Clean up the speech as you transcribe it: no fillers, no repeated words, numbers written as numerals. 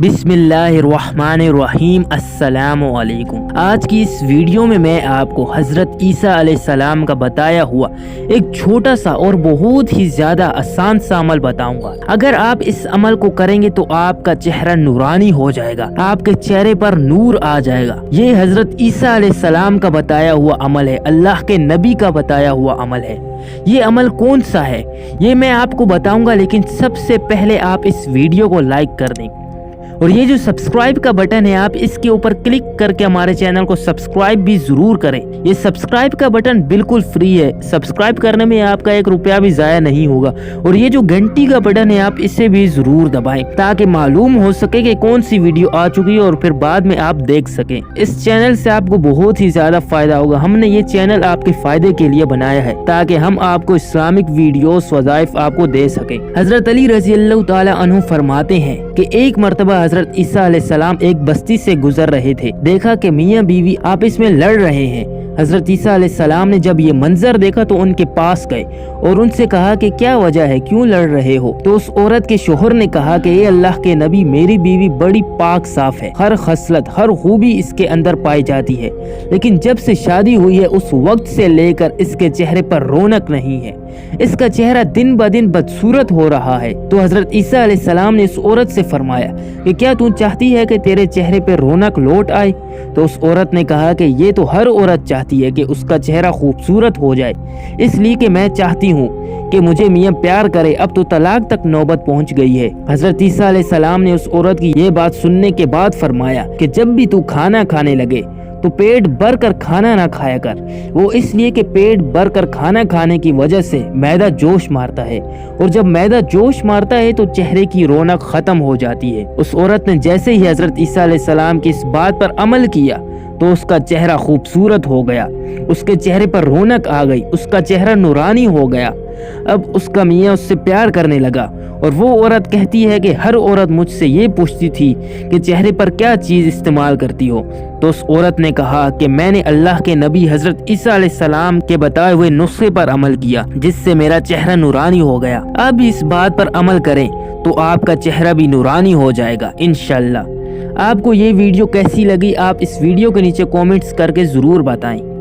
बिस्मिल्लाहिर्रहमानिर्रहीम। अस्सलाम वालेकुम। आज की इस वीडियो में मैं आपको हज़रत ईसा अलैहिस्सलाम का बताया हुआ एक छोटा सा और बहुत ही ज़्यादा आसान सा अमल बताऊंगा। अगर आप इस अमल को करेंगे तो आपका चेहरा नूरानी हो जाएगा, आपके चेहरे पर नूर आ जाएगा। ये हज़रत ईसा अलैहिस्सलाम का बताया हुआ अमल है, अल्लाह के नबी का बताया हुआ अमल है। ये अमल कौन सा है ये मैं आपको बताऊंगा, लेकिन सबसे पहले आप इस वीडियो को लाइक कर दें और ये जो सब्सक्राइब का बटन है आप इसके ऊपर क्लिक करके हमारे चैनल को सब्सक्राइब भी जरूर करें। ये सब्सक्राइब का बटन बिल्कुल फ्री है, सब्सक्राइब करने में आपका 1 रुपया भी ज़ाया नहीं होगा। और ये जो घंटी का बटन है आप इसे भी जरूर दबाएं ताकि मालूम हो सके कि कौन सी वीडियो आ चुकी है और फिर बाद में आप देख सकें। इस चैनल से आपको बहुत ही ज़्यादा फायदा होगा। हमने ये चैनल आपके फायदे के लिए बनाया है ताकि हम आपको इस्लामिक वीडियोस वज़ाइफ आपको दे सकें। हज़रत अली रज़ी अल्लाह ताला अन्हु फरमाते हैं कि एक मरतबा हज़रत ईसा अलैहिस्सलाम एक बस्ती से गुजर रहे थे। देखा कि मियाँ बीवी आपस में लड़ रहे हैं। हज़रत ईसा अलैहिस्सलाम ने जब ये मंजर देखा तो उनके पास गए और उनसे कहा कि क्या वजह है, क्यों लड़ रहे हो। तो उस औरत के शोहर ने कहा कि ये अल्लाह के नबी, मेरी बीवी बड़ी पाक साफ है, हर खसलत हर खूबी इसके अंदर पाई जाती है, लेकिन जब से शादी हुई है उस वक्त से लेकर इसके चेहरे पर रौनक नहीं है, इसका चेहरा दिन ब दिन बदसूरत हो रहा है। तो हज़रत ईसा अलैहिस्सलाम ने उस औरत से फरमाया कि क्या तू चाहती है कि तेरे चेहरे पर रौनक लौट आए। तो उस औरत ने कहा कि ये तो हर औरत चाहती है कि उसका चेहरा खूबसूरत हो जाए, इसलिए कि मैं चाहती हूँ कि मुझे मियाँ प्यार करे। अब तो तलाक तक नौबत पहुँच गई है। हज़रत ईसा अलैहिस्सलाम ने उस औरत की ये बात सुनने के बाद फरमाया कि जब भी तू खाना खाने लगे तो पेट भर कर खाना ना खाया कर, वो इसलिए कि पेट भर कर खाना खाने की वजह से मैदा जोश मारता है और जब मैदा जोश मारता है तो चेहरे की रौनक ख़त्म हो जाती है। उस औरत ने जैसे ही हज़रत ईसा अलैहिस्सलाम की इस बात पर अमल किया तो उसका चेहरा खूबसूरत हो गया, उसके चेहरे पर रौनक आ गई, उसका चेहरा नूरानी हो गया। अब उसका मियाँ उससे प्यार करने लगा। और वो औरत कहती है कि हर औरत मुझसे ये पूछती थी कि चेहरे पर क्या चीज़ इस्तेमाल करती हो। तो उस औरत ने कहा कि मैंने अल्लाह के नबी हज़रत ईसा अलैहिस्सलाम के बताए हुए नुस्खे पर अमल किया, जिससे मेरा चेहरा नूरानी हो गया। अब इस बात पर अमल करें तो आपका चेहरा भी नूरानी हो जाएगा इंशाअल्लाह। आपको ये वीडियो कैसी लगी आप इस वीडियो के नीचे कमेंट्स करके ज़रूर बताएं।